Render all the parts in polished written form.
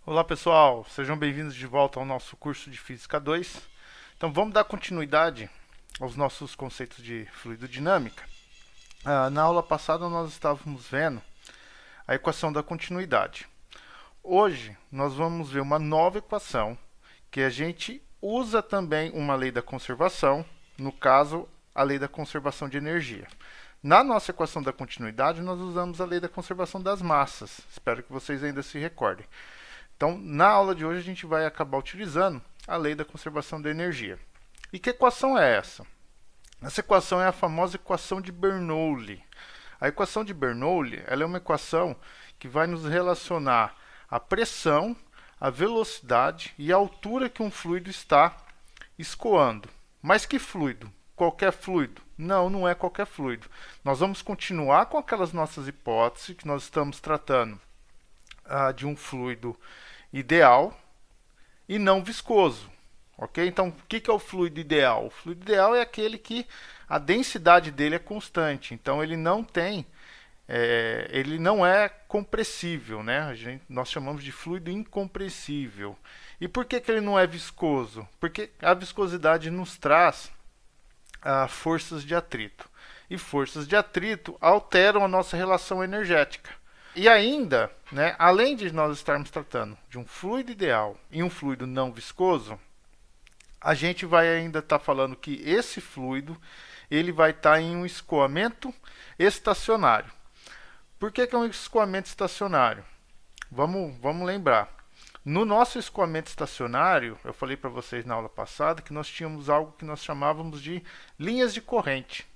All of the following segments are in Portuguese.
Olá pessoal, sejam bem-vindos de volta ao nosso curso de Física 2. Então vamos dar continuidade aos nossos conceitos de fluidodinâmica. Na aula passada nós estávamos vendo a equação da continuidade. Hoje nós vamos ver uma nova equação que a gente usa também uma lei da conservação, no caso a lei da conservação de energia. Na nossa equação da continuidade nós usamos a lei da conservação das massas. Espero que vocês ainda se recordem. Então, na aula de hoje, a gente vai acabar utilizando a lei da conservação da energia. E que equação é essa? Essa equação é a famosa equação de Bernoulli. A equação de Bernoulli ela é uma equação que vai nos relacionar a pressão, a velocidade e a altura que um fluido está escoando. Mas que fluido? Qualquer fluido? Não, não é qualquer fluido. Nós vamos continuar com aquelas nossas hipóteses que nós estamos tratando de um fluido ideal e não viscoso, ok? Então, o que é o fluido ideal? O fluido ideal é aquele que a densidade dele é constante, então ele não tem, ele não é compressível, né? Nós chamamos de fluido incompressível. E por que ele não é viscoso? Porque a viscosidade nos traz forças de atrito. E forças de atrito alteram a nossa relação energética. E ainda, né, além de nós estarmos tratando de um fluido ideal e um fluido não viscoso, a gente vai ainda estar falando que esse fluido ele vai estar em um escoamento estacionário. Por que é um escoamento estacionário? Vamos lembrar. No nosso escoamento estacionário, eu falei para vocês na aula passada que nós tínhamos algo que nós chamávamos de linhas de corrente.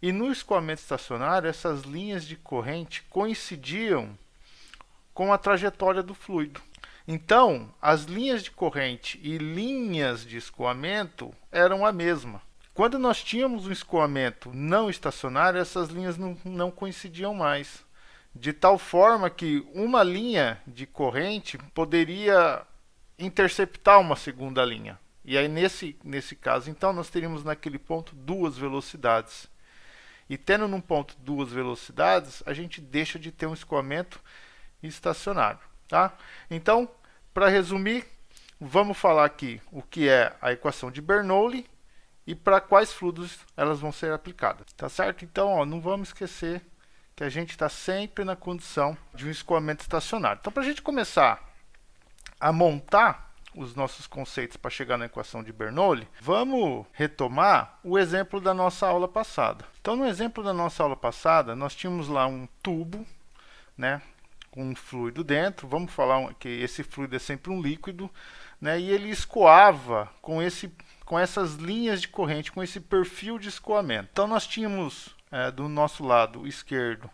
E no escoamento estacionário, essas linhas de corrente coincidiam com a trajetória do fluido. Então, as linhas de corrente e linhas de escoamento eram a mesma. Quando nós tínhamos um escoamento não estacionário, essas linhas não coincidiam mais. De tal forma que uma linha de corrente poderia interceptar uma segunda linha. E aí, nesse caso, então, nós teríamos naquele ponto duas velocidades. E tendo num ponto duas velocidades, a gente deixa de ter um escoamento estacionário. Tá? Então, para resumir, vamos falar aqui o que é a equação de Bernoulli e para quais fluidos elas vão ser aplicadas. Tá certo? Então, ó, não vamos esquecer que a gente está sempre na condição de um escoamento estacionário. Então, para a gente começar a montar os nossos conceitos para chegar na equação de Bernoulli, vamos retomar o exemplo da nossa aula passada. Então, no exemplo da nossa aula passada, nós tínhamos lá um tubo, né, com um fluido dentro. Vamos falar que esse fluido é sempre um líquido, né, e ele escoava com essas linhas de corrente, com esse perfil de escoamento. Então, nós tínhamos do nosso lado esquerdo,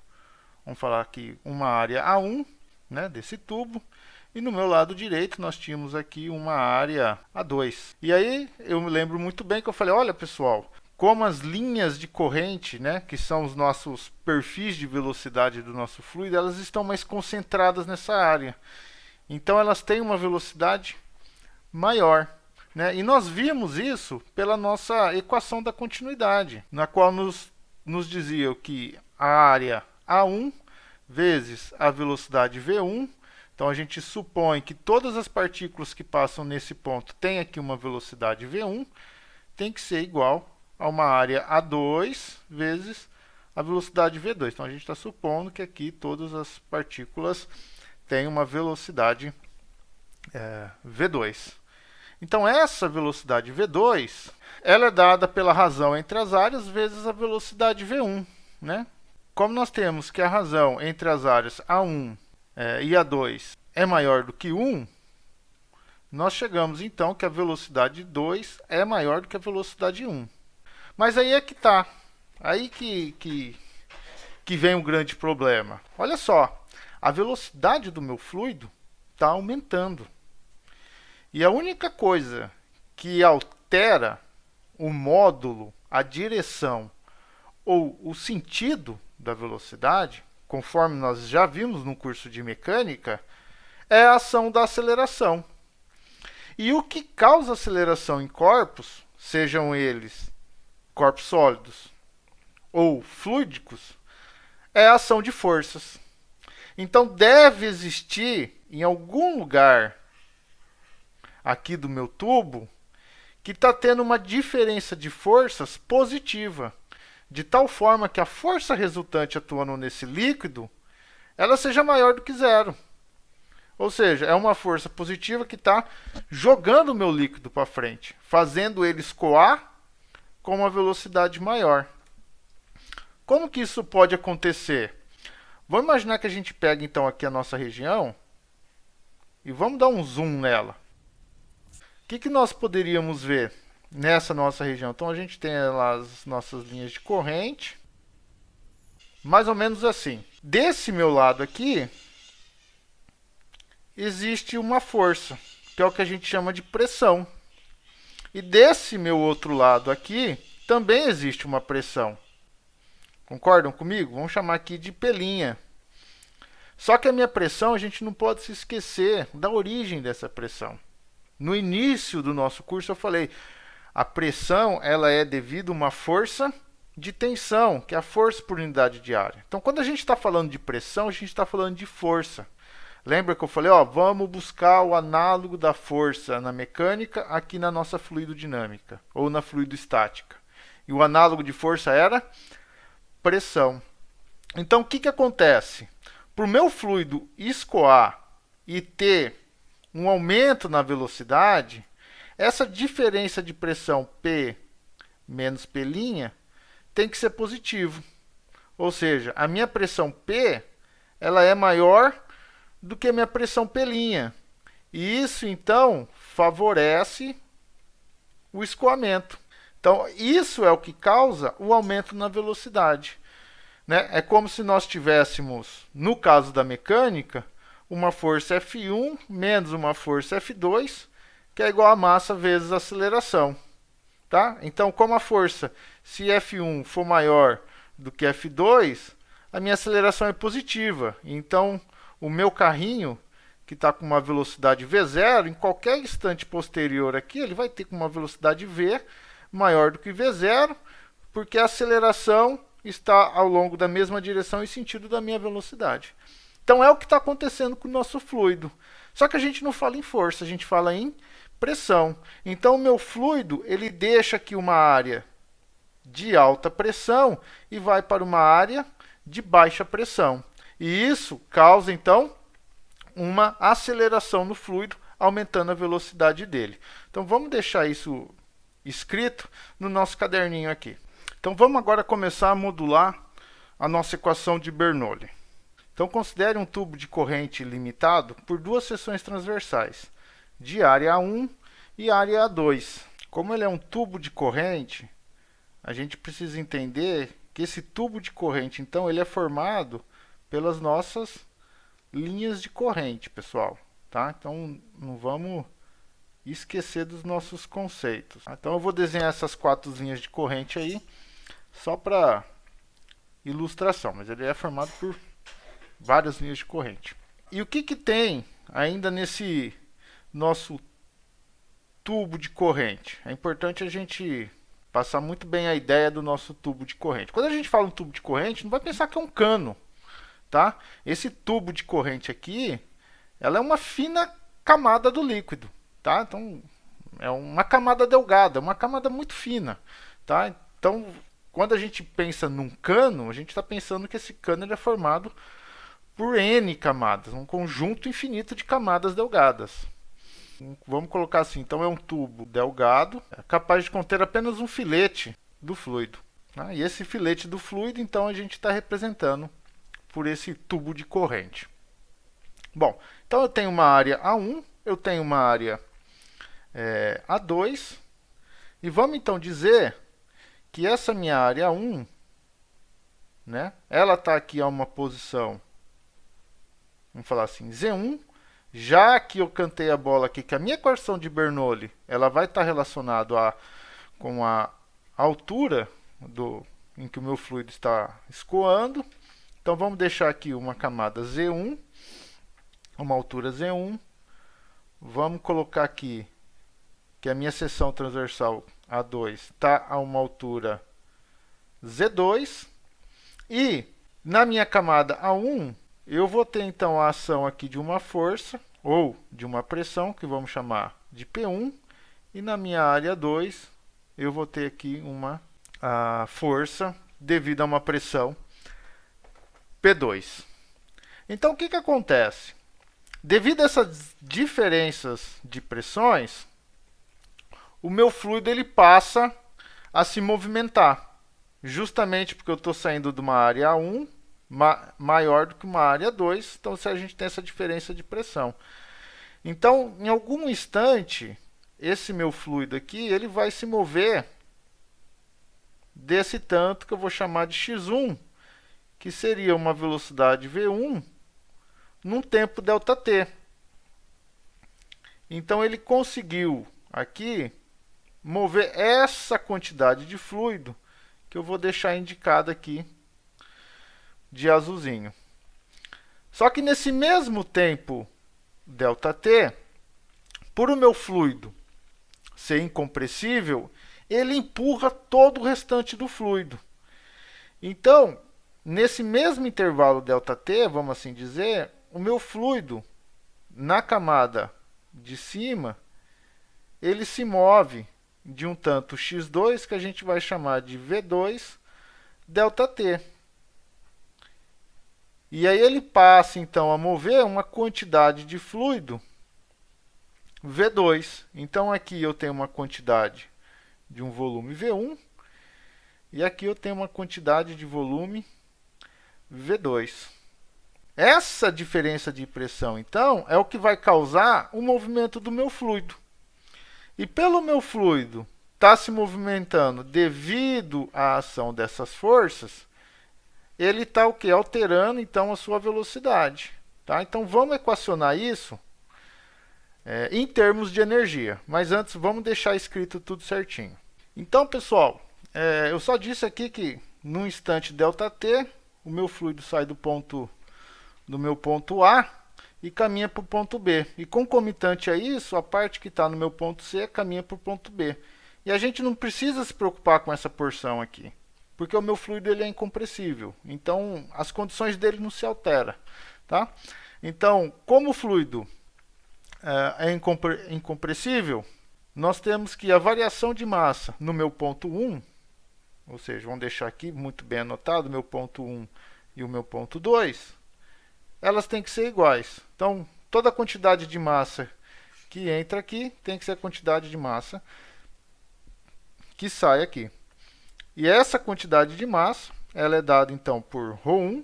vamos falar aqui, uma área A1, né, desse tubo. E no meu lado direito nós tínhamos aqui uma área A2. E aí eu me lembro muito bem que eu falei, olha pessoal, como as linhas de corrente, né, que são os nossos perfis de velocidade do nosso fluido, elas estão mais concentradas nessa área. Então elas têm uma velocidade maior. Né? E nós vimos isso pela nossa equação da continuidade, na qual nos dizia que a área A1 vezes a velocidade V1. Então, a gente supõe que todas as partículas que passam nesse ponto têm aqui uma velocidade V1, tem que ser igual a uma área A2 vezes a velocidade V2. Então, a gente está supondo que aqui todas as partículas têm uma velocidade V2. Então, essa velocidade V2 ela é dada pela razão entre as áreas vezes a velocidade V1. Né? Como nós temos que a razão entre as áreas A1 e A2 é maior do que 1, nós chegamos então que a velocidade 2 é maior do que a velocidade 1. Mas aí é que está. Aí que vem um grande problema. Olha só, a velocidade do meu fluido está aumentando. E a única coisa que altera o módulo, a direção ou o sentido da velocidade, conforme nós já vimos no curso de mecânica, é a ação da aceleração. E o que causa aceleração em corpos, sejam eles corpos sólidos ou fluídicos, é a ação de forças. Então deve existir em algum lugar aqui do meu tubo que está tendo uma diferença de forças positiva, de tal forma que a força resultante atuando nesse líquido, ela seja maior do que zero. Ou seja, é uma força positiva que está jogando o meu líquido para frente, fazendo ele escoar com uma velocidade maior. Como que isso pode acontecer? Vamos imaginar que a gente pega então aqui a nossa região e vamos dar um zoom nela. O que nós poderíamos ver nessa nossa região? Então a gente tem lá as nossas linhas de corrente, mais ou menos assim. Desse meu lado aqui, existe uma força, que é o que a gente chama de pressão. E desse meu outro lado aqui, também existe uma pressão. Concordam comigo? Vamos chamar aqui de pelinha. Só que a minha pressão, a gente não pode se esquecer da origem dessa pressão. No início do nosso curso eu falei, a pressão ela é devido a uma força de tensão, que é a força por unidade de área. Então, quando a gente está falando de pressão, a gente está falando de força. Lembra que eu falei, vamos buscar o análogo da força na mecânica aqui na nossa fluidodinâmica, ou na fluidostática. E o análogo de força era pressão. Então, o que acontece? Para o meu fluido escoar e ter um aumento na velocidade, essa diferença de pressão P menos P' tem que ser positivo. Ou seja, a minha pressão P ela é maior do que a minha pressão P'. E isso, então, favorece o escoamento. Então, isso é o que causa o aumento na velocidade. Né? É como se nós tivéssemos, no caso da mecânica, uma força F1 menos uma força F2, que é igual a massa vezes a aceleração. Tá? Então, como a força, se F1 for maior do que F2, a minha aceleração é positiva. Então, o meu carrinho, que está com uma velocidade V0, em qualquer instante posterior aqui, ele vai ter uma velocidade V maior do que V0, porque a aceleração está ao longo da mesma direção e sentido da minha velocidade. Então é o que está acontecendo com o nosso fluido. Só que a gente não fala em força, a gente fala em pressão. Então o meu fluido ele deixa aqui uma área de alta pressão e vai para uma área de baixa pressão. E isso causa então uma aceleração no fluido, aumentando a velocidade dele. Então vamos deixar isso escrito no nosso caderninho aqui. Então vamos agora começar a modular a nossa equação de Bernoulli. Então considere um tubo de corrente limitado por duas seções transversais, de área A1 e área A2. Como ele é um tubo de corrente, a gente precisa entender que esse tubo de corrente, então, ele é formado pelas nossas linhas de corrente, pessoal. Tá? Então não vamos esquecer dos nossos conceitos. Então eu vou desenhar essas 4 linhas de corrente aí, só para ilustração, mas ele é formado por várias linhas de corrente. E o que tem ainda nesse nosso tubo de corrente? É importante a gente passar muito bem a ideia do nosso tubo de corrente. Quando a gente fala em tubo de corrente, não vai pensar que é um cano, tá? Esse tubo de corrente aqui, ela é uma fina camada do líquido, tá? Então, é uma camada delgada, uma camada muito fina, tá? Então, quando a gente pensa num cano, a gente está pensando que esse cano ele é formado por N camadas, um conjunto infinito de camadas delgadas. Vamos colocar assim, então é um tubo delgado, capaz de conter apenas um filete do fluido. Né? E esse filete do fluido, então, a gente está representando por esse tubo de corrente. Bom, então eu tenho uma área A1, eu tenho uma área A2, e vamos então dizer que essa minha área A1, né, ela está aqui a uma posição, vamos falar assim, Z1, já que eu cantei a bola aqui, que a minha equação de Bernoulli ela vai estar relacionada com a altura em que o meu fluido está escoando. Então vamos deixar aqui uma camada Z1, uma altura Z1. Vamos colocar aqui que a minha seção transversal A2 está a uma altura Z2. E na minha camada A1 eu vou ter então a ação aqui de uma força ou de uma pressão, que vamos chamar de P1, e na minha área 2 eu vou ter aqui uma força devido a uma pressão P2. Então o que acontece? Devido a essas diferenças de pressões, o meu fluido ele passa a se movimentar, justamente porque eu estou saindo de uma área 1 maior do que uma área 2, então se a gente tem essa diferença de pressão. Então, em algum instante, esse meu fluido aqui, ele vai se mover desse tanto que eu vou chamar de x1, que seria uma velocidade v1 num tempo ΔT. Então ele conseguiu aqui mover essa quantidade de fluido que eu vou deixar indicada aqui de azulzinho. Só que nesse mesmo tempo ΔT, por o meu fluido ser incompressível, ele empurra todo o restante do fluido. Então, nesse mesmo intervalo ΔT, vamos assim dizer, o meu fluido na camada de cima, ele se move de um tanto x2 que a gente vai chamar de V2 ΔT. E aí ele passa então a mover uma quantidade de fluido V2. Então aqui eu tenho uma quantidade de um volume V1 e aqui eu tenho uma quantidade de volume V2. Essa diferença de pressão, então, é o que vai causar o movimento do meu fluido. E pelo meu fluido estar se movimentando devido à ação dessas forças, ele está o quê? Alterando, então, a sua velocidade. Tá? Então, vamos equacionar isso em termos de energia. Mas antes, vamos deixar escrito tudo certinho. Então, pessoal, eu só disse aqui que, no instante ΔT, o meu fluido sai do meu ponto A e caminha para o ponto B. E concomitante a isso, a parte que está no meu ponto C caminha para o ponto B. E a gente não precisa se preocupar com essa porção aqui, porque o meu fluido ele é incompressível. Então, as condições dele não se alteram. Tá? Então, como o fluido é incompressível, nós temos que a variação de massa no meu ponto 1, ou seja, vamos deixar aqui muito bem anotado, meu ponto 1 e o meu ponto 2, elas têm que ser iguais. Então, toda a quantidade de massa que entra aqui tem que ser a quantidade de massa que sai aqui. E essa quantidade de massa, ela é dada então por ρ1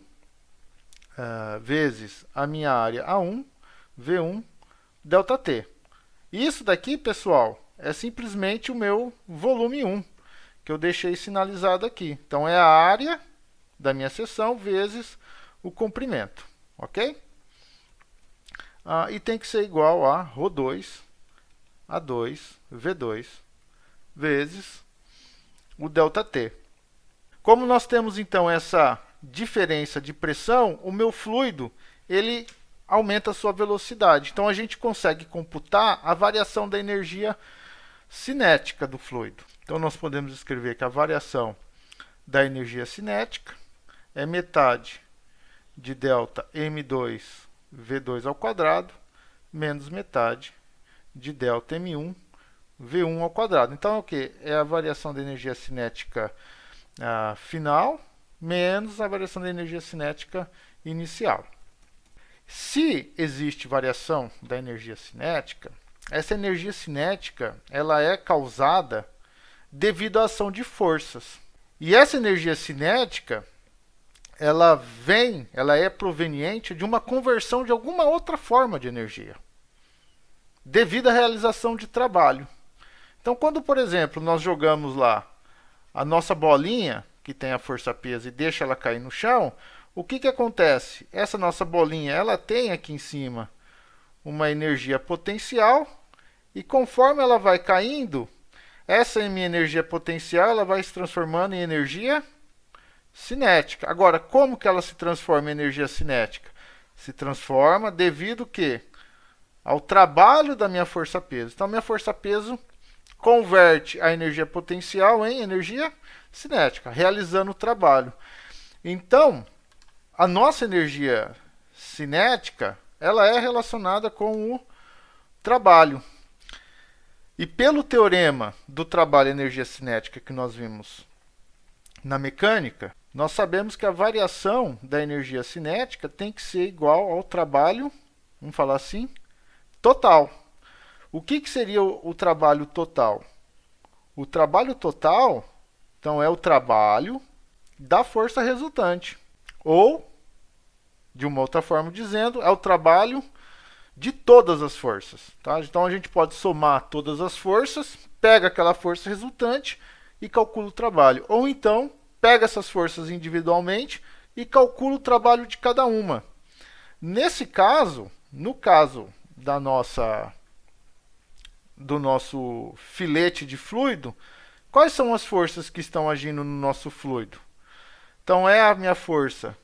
vezes a minha área A1, V1, ΔT. Isso daqui, pessoal, é simplesmente o meu volume 1, que eu deixei sinalizado aqui. Então, é a área da minha seção vezes o comprimento. Ok? E tem que ser igual a ρ2, A2, V2, vezes o ΔT. Como nós temos, então, essa diferença de pressão, o meu fluido ele aumenta a sua velocidade. Então, a gente consegue computar a variação da energia cinética do fluido. Então, nós podemos escrever que a variação da energia cinética é metade de delta M2 V2 ao quadrado menos metade de delta M1 V1 ao quadrado. Então, é o que? É a variação da energia cinética final menos a variação da energia cinética inicial. Se existe variação da energia cinética, essa energia cinética ela é causada devido à ação de forças. E essa energia cinética ela é proveniente de uma conversão de alguma outra forma de energia, devido à realização de trabalho. Então, quando, por exemplo, nós jogamos lá a nossa bolinha, que tem a força peso, e deixa ela cair no chão, o que acontece? Essa nossa bolinha ela tem aqui em cima uma energia potencial, e conforme ela vai caindo, essa minha energia potencial ela vai se transformando em energia cinética. Agora, como que ela se transforma em energia cinética? Se transforma devido ao trabalho da minha força-peso. Então, minha força-peso converte a energia potencial em energia cinética, realizando o trabalho. Então, a nossa energia cinética, ela é relacionada com o trabalho. E pelo teorema do trabalho e energia cinética que nós vimos na mecânica, nós sabemos que a variação da energia cinética tem que ser igual ao trabalho, vamos falar assim, total. O que seria o trabalho total? O trabalho total, então, é o trabalho da força resultante. Ou, de uma outra forma dizendo, é o trabalho de todas as forças. Tá? Então, a gente pode somar todas as forças, pega aquela força resultante e calcula o trabalho. Ou então, pega essas forças individualmente e calcula o trabalho de cada uma. Nesse caso, no caso do nosso filete de fluido, quais são as forças que estão agindo no nosso fluido? Então, é a minha força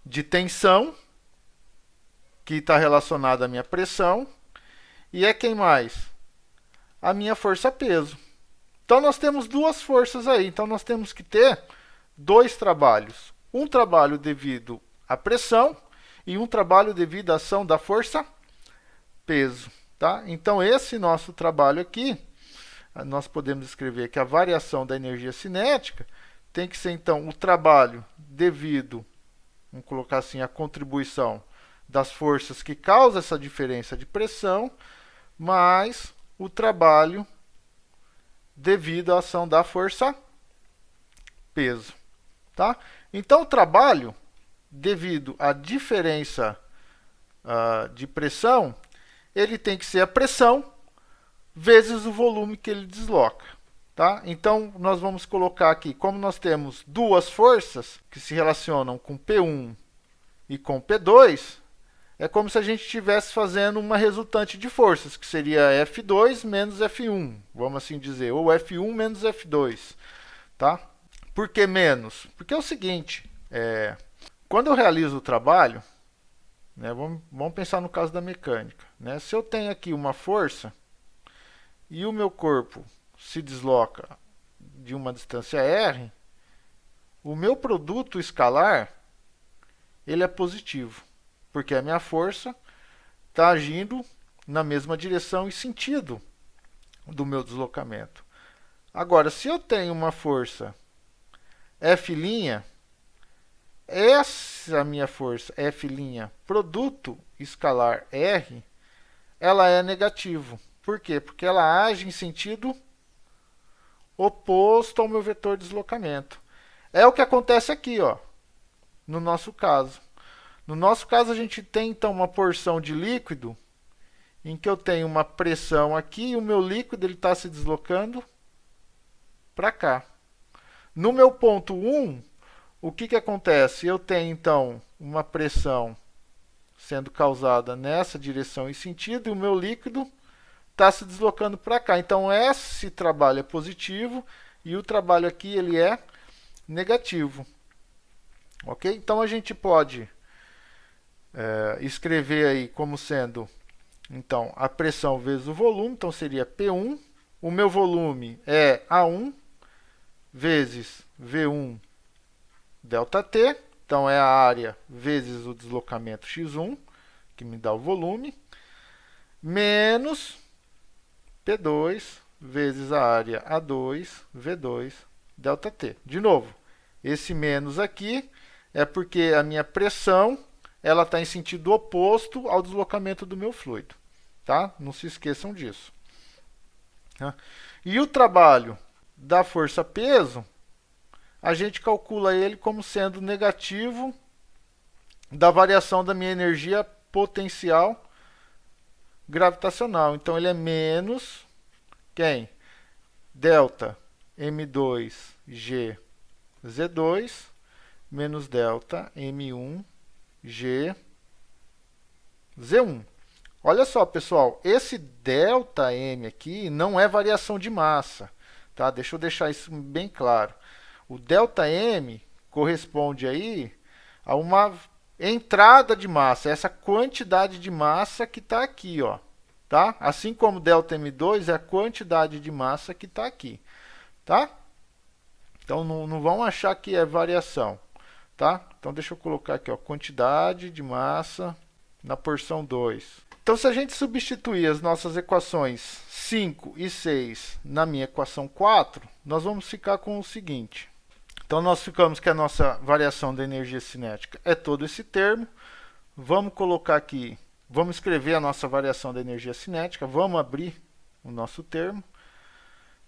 de tensão, que está relacionada à minha pressão, e é quem mais? A minha força-peso. Então, nós temos duas forças aí. Então, nós temos que ter dois trabalhos. Um trabalho devido à pressão e um trabalho devido à ação da força-peso. Tá? Então, esse nosso trabalho aqui, nós podemos escrever que a variação da energia cinética tem que ser, então, o trabalho devido, vamos colocar assim, a contribuição das forças que causam essa diferença de pressão, mais o trabalho devido à ação da força-peso. Tá? Então, o trabalho devido à diferença de pressão, ele tem que ser a pressão vezes o volume que ele desloca. Tá? Então, nós vamos colocar aqui, como nós temos duas forças que se relacionam com P1 e com P2, é como se a gente estivesse fazendo uma resultante de forças, que seria F2 menos F1, vamos assim dizer, ou F1 menos F2. Tá? Por que menos? Porque é o seguinte, quando eu realizo o trabalho, né, vamos pensar no caso da mecânica. Né? Se eu tenho aqui uma força e o meu corpo se desloca de uma distância r, o meu produto escalar ele é positivo, porque a minha força está agindo na mesma direção e sentido do meu deslocamento. Agora, se eu tenho uma força F', essa minha força F', produto escalar R, ela é negativo. Por quê? Porque ela age em sentido oposto ao meu vetor de deslocamento. É o que acontece aqui, ó, no nosso caso. No nosso caso, a gente tem, então, uma porção de líquido em que eu tenho uma pressão aqui e o meu líquido está se deslocando para cá. No meu ponto 1, o que acontece? Eu tenho, então, uma pressão sendo causada nessa direção e sentido e o meu líquido está se deslocando para cá. Então, esse trabalho é positivo e o trabalho aqui ele é negativo. Ok? Então, a gente pode escrever aí como sendo, então, a pressão vezes o volume. Então, seria P1. O meu volume é A1 vezes V1 ΔT. Então, é a área vezes o deslocamento x1, que me dá o volume, menos P2 vezes a área A2, V2, ΔT. De novo, esse menos aqui é porque a minha pressão ela está em sentido oposto ao deslocamento do meu fluido. Tá? Não se esqueçam disso. Tá? E o trabalho da força-peso, a gente calcula ele como sendo negativo da variação da minha energia potencial gravitacional. Então, ele é menos quem? Delta M2G Z2 menos delta M1G Z1. Olha só, pessoal, esse delta M aqui não é variação de massa. Tá? Deixa eu deixar isso bem claro. O delta M corresponde aí a uma entrada de massa, essa quantidade de massa que está aqui, ó, tá? Assim como delta M2 é a quantidade de massa que está aqui, tá? Então não vão achar que é variação, tá? Então deixa eu colocar aqui, ó, quantidade de massa na porção 2. Então se a gente substituir as nossas equações 5 e 6 na minha equação 4, nós vamos ficar com o seguinte. Então nós ficamos que a nossa variação da energia cinética é todo esse termo. Vamos colocar aqui, vamos escrever a nossa variação da energia cinética, vamos abrir o nosso termo.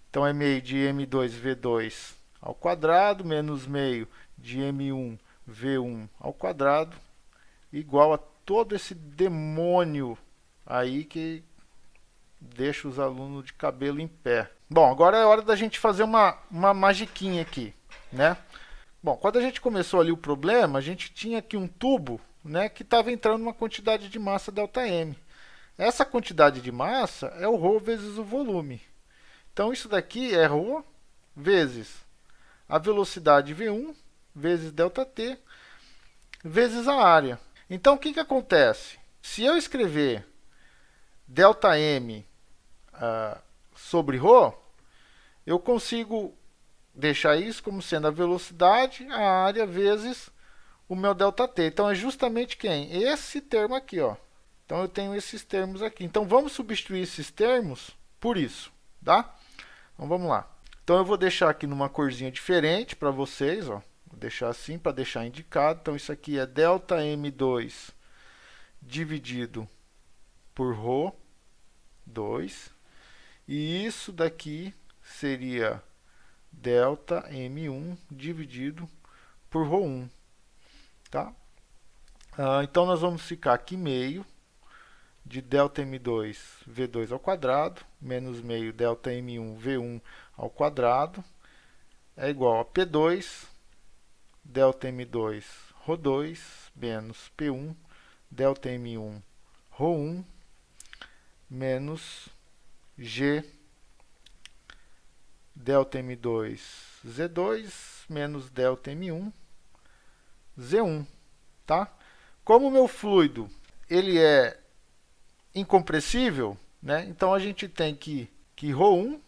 Então é meio de m2v2 ao quadrado menos meio de m1v1 ao quadrado igual a todo esse demônio aí que deixa os alunos de cabelo em pé. Bom, agora é hora da gente fazer uma magiquinha aqui, né? Bom, quando a gente começou ali o problema, a gente tinha aqui um tubo, né, que estava entrando uma quantidade de massa ΔM. Essa quantidade de massa é o ρ vezes o volume. Então isso daqui é ρ vezes a velocidade V1 vezes ΔT vezes a área. Então o que acontece? Se eu escrever ΔM sobre ρ, eu consigo deixar isso como sendo a velocidade, a área vezes o meu ΔT. Então é justamente quem? Esse termo aqui, ó. Então eu tenho esses termos aqui. Então vamos substituir esses termos por isso, tá? Então vamos lá. Então eu vou deixar aqui numa corzinha diferente para vocês, ó. Vou deixar assim para deixar indicado. Então isso aqui é ΔM2 dividido por ρ2. E isso daqui seria ΔM1 dividido por ρ1. Tá? Então nós vamos ficar aqui meio de ΔM2 V2 ao quadrado menos meio ΔM1 V1 ao quadrado é igual a P2 ΔM2 ρ2 menos P1 ΔM1 ρ1 menos G ΔM2 Z2 menos ΔM1 Z1, tá? Como o meu fluido ele é incompressível, né? Então a gente tem que ρ1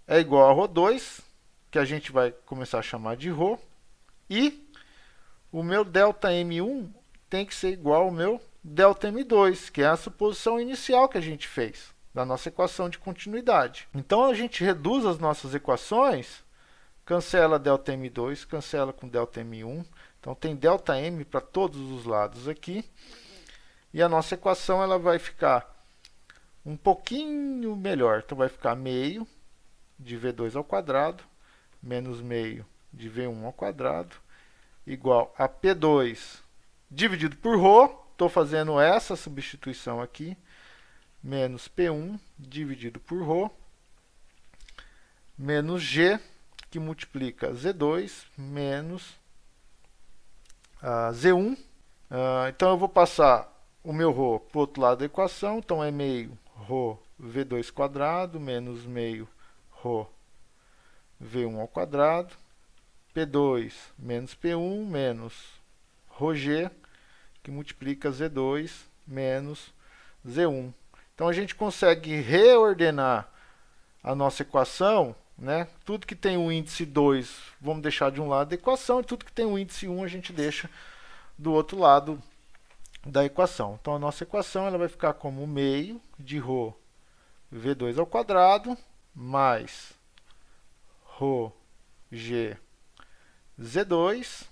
é igual a ρ2, que a gente vai começar a chamar de ρ, e o meu ΔM1 tem que ser igual ao meu ΔM2, que é a suposição inicial que a gente fez da nossa equação de continuidade. Então a gente reduz as nossas equações, cancela ΔM2, cancela com ΔM1. Então tem ΔM para todos os lados aqui. E a nossa equação ela vai ficar um pouquinho melhor. Então vai ficar meio de V2 ao quadrado menos meio de V1 ao quadrado igual a P2 dividido por ρ. Estou fazendo essa substituição aqui. Menos P1 dividido por ρ menos G, que multiplica Z2 menos Z1. Então eu vou passar o meu ρ para o outro lado da equação. Então é meio ρ V2 quadrado menos meio ρ V1 ao quadrado. P2 menos P1 menos ρg, que multiplica Z2 menos Z1. Então a gente consegue reordenar a nossa equação, né? Tudo que tem o índice 2 vamos deixar de um lado da equação, e tudo que tem o índice 1 a gente deixa do outro lado da equação. Então a nossa equação ela vai ficar como meio de ρ V2 ao quadrado mais ρg Z2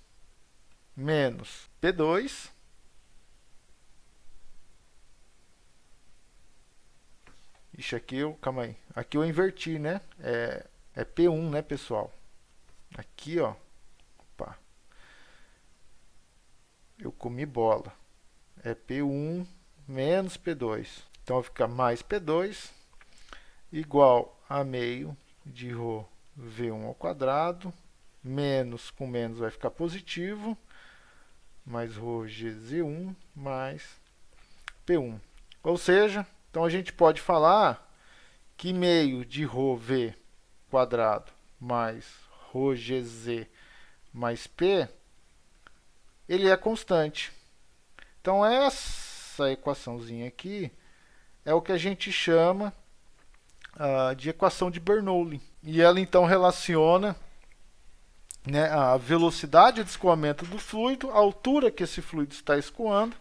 menos P2 Ixi, aqui eu, calma aí. Aqui eu inverti, né? É P1, né, pessoal? Aqui, ó. Opa. Eu comi bola. É P1 menos P2. Então vai ficar mais P2 igual a meio de ρ V1 ao quadrado. Menos com menos vai ficar positivo. Mais ρgZ1 mais P1. Ou seja, então a gente pode falar que meio de ρv quadrado mais ρgz mais P, ele é constante. Então essa equaçãozinha aqui é o que a gente chama de equação de Bernoulli. E ela então relaciona né, a velocidade de escoamento do fluido, a altura que esse fluido está escoando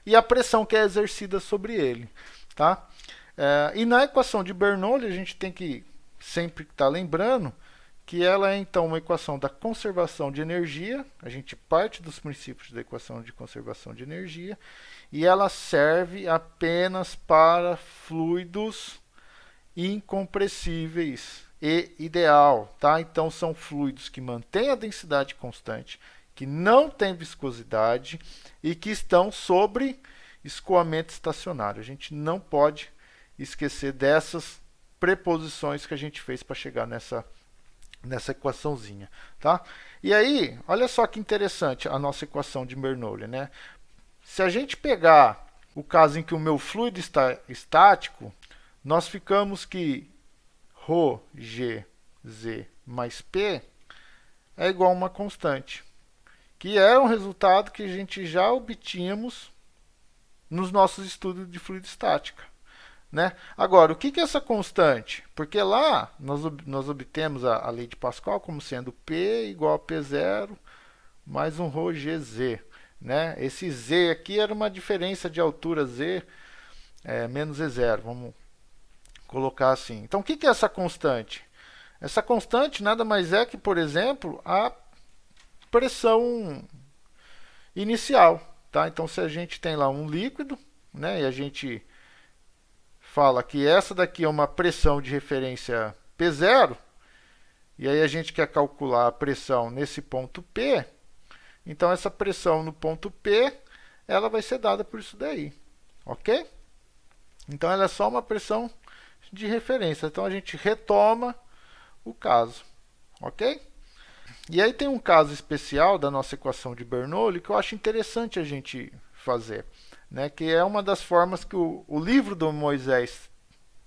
e a pressão que é exercida sobre ele. Tá? E na equação de Bernoulli, a gente tem que sempre estar lembrando que ela é então uma equação da conservação de energia. A gente parte dos princípios da equação de conservação de energia e ela serve apenas para fluidos incompressíveis e ideal, tá? Então são fluidos que mantêm a densidade constante, que não têm viscosidade e que estão sobre escoamento estacionário. A gente não pode esquecer dessas preposições que a gente fez para chegar nessa equaçãozinha, tá? E aí, olha só que interessante a nossa equação de Bernoulli, né? Se a gente pegar o caso em que o meu fluido está estático, nós ficamos que ρgz mais P é igual a uma constante, que é um resultado que a gente já obtínhamos nos nossos estudos de fluidostática. Né? Agora, o que é essa constante? Porque lá nós obtemos a lei de Pascal como sendo P igual a P0 mais um ρgz. Né? Esse z aqui era uma diferença de altura z menos E0. Vamos colocar assim. Então, o que é essa constante? Essa constante nada mais é que, por exemplo, a pressão inicial. Tá? Então, se a gente tem lá um líquido, né, e a gente fala que essa daqui é uma pressão de referência P0, e aí a gente quer calcular a pressão nesse ponto P, então essa pressão no ponto P, ela vai ser dada por isso daí, ok? Então ela é só uma pressão de referência, então a gente retoma o caso, ok? E aí tem um caso especial da nossa equação de Bernoulli que eu acho interessante a gente fazer. Né, que é uma das formas que o livro do Moisés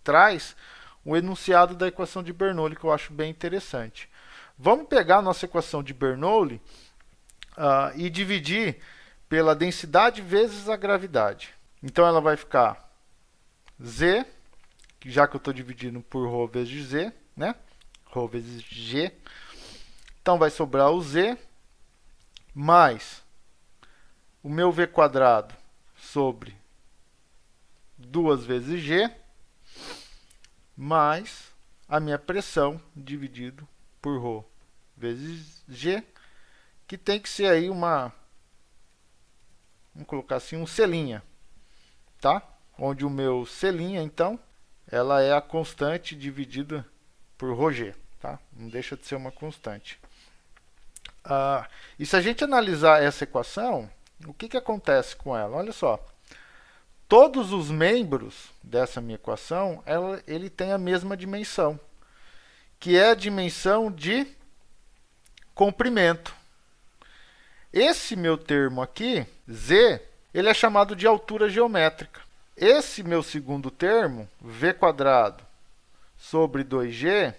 traz o enunciado da equação de Bernoulli, que eu acho bem interessante. Vamos pegar a nossa equação de Bernoulli e dividir pela densidade vezes a gravidade. Então ela vai ficar Z, já que eu estou dividindo por ρ vezes Z, né? ρ vezes G. Então vai sobrar o Z mais o meu V quadrado sobre 2 vezes G, mais a minha pressão dividido por ρ vezes G, que tem que ser aí uma, vamos colocar assim, um selinha, tá? Onde o meu selinha, então, ela é a constante dividida por ρg, tá? Não deixa de ser uma constante. E se a gente analisar essa equação, o que acontece com ela? Olha só. Todos os membros dessa minha equação, ele tem a mesma dimensão, que é a dimensão de comprimento. Esse meu termo aqui, Z, ele é chamado de altura geométrica. Esse meu segundo termo, V quadrado sobre 2G,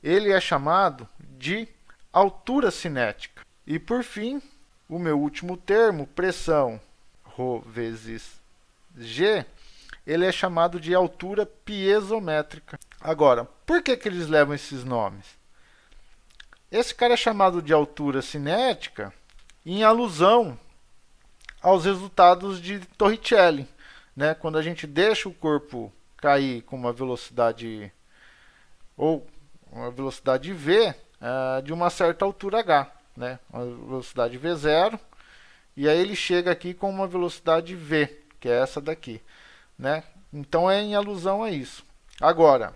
ele é chamado de altura cinética. E por fim, o meu último termo, pressão ρ vezes G, ele é chamado de altura piezométrica. Agora, por que eles levam esses nomes? Esse cara é chamado de altura cinética em alusão aos resultados de Torricelli, né? Quando a gente deixa o corpo cair com uma velocidade ou uma velocidade v de uma certa altura h, né? Uma velocidade v0, e aí ele chega aqui com uma velocidade v, que é essa daqui, né? Então é em alusão a isso. Agora,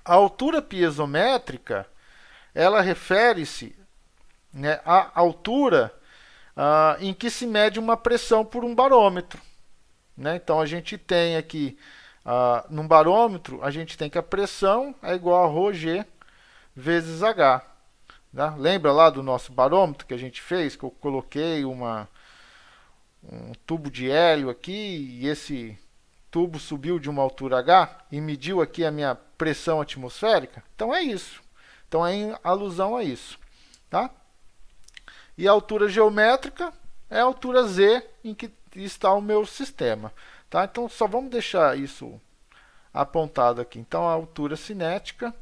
a altura piezométrica, ela refere-se, né, à altura em que se mede uma pressão por um barômetro, né? Então a gente tem aqui, num barômetro, a gente tem que a pressão é igual a ρg vezes h. Né? Lembra lá do nosso barômetro que a gente fez, que eu coloquei um tubo de hélio aqui, e esse tubo subiu de uma altura h e mediu aqui a minha pressão atmosférica? Então é isso. Então é em alusão a isso. Tá? E a altura geométrica é a altura z em que está o meu sistema. Tá? Então só vamos deixar isso apontado aqui. Então a altura cinética,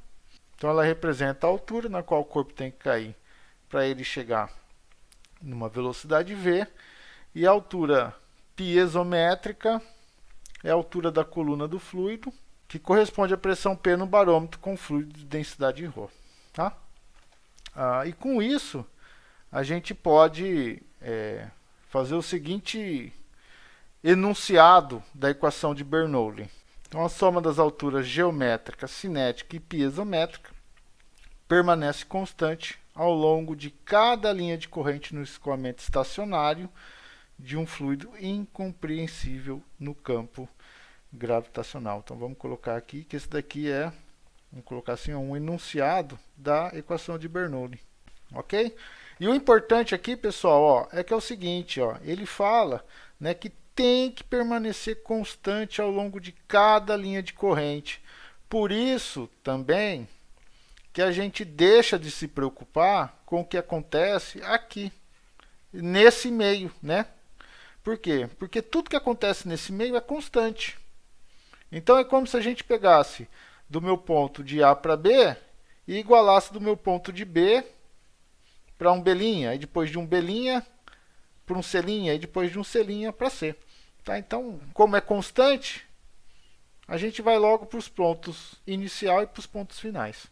então ela representa a altura na qual o corpo tem que cair para ele chegar numa velocidade v, e a altura piezométrica é a altura da coluna do fluido, que corresponde à pressão P no barômetro com fluido de densidade ρ. Tá? E com isso, a gente pode fazer o seguinte enunciado da equação de Bernoulli. Então, a soma das alturas geométrica, cinética e piezométrica permanece constante ao longo de cada linha de corrente no escoamento estacionário de um fluido incompreensível no campo gravitacional. Então, vamos colocar aqui que esse daqui vamos colocar assim, um enunciado da equação de Bernoulli. Ok? E o importante aqui, pessoal, é que é o seguinte, ele fala, né, que tem que permanecer constante ao longo de cada linha de corrente. Por isso, também, que a gente deixa de se preocupar com o que acontece aqui, nesse meio, né? Por quê? Porque tudo que acontece nesse meio é constante. Então, é como se a gente pegasse do meu ponto de A para B e igualasse do meu ponto de B para um B', e depois de um B' para um C', e depois de um C' para C. Tá? Então, como é constante, a gente vai logo para os pontos inicial e para os pontos finais.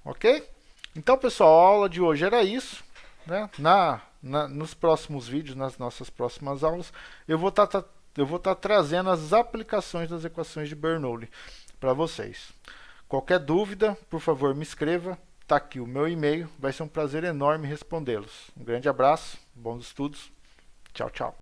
Ok? Então, pessoal, a aula de hoje era isso. Né? Nos próximos vídeos, nas nossas próximas aulas, eu vou estar trazendo as aplicações das equações de Bernoulli para vocês. Qualquer dúvida, por favor, me escreva. Está aqui o meu e-mail. Vai ser um prazer enorme respondê-los. Um grande abraço, bons estudos. Tchau, tchau.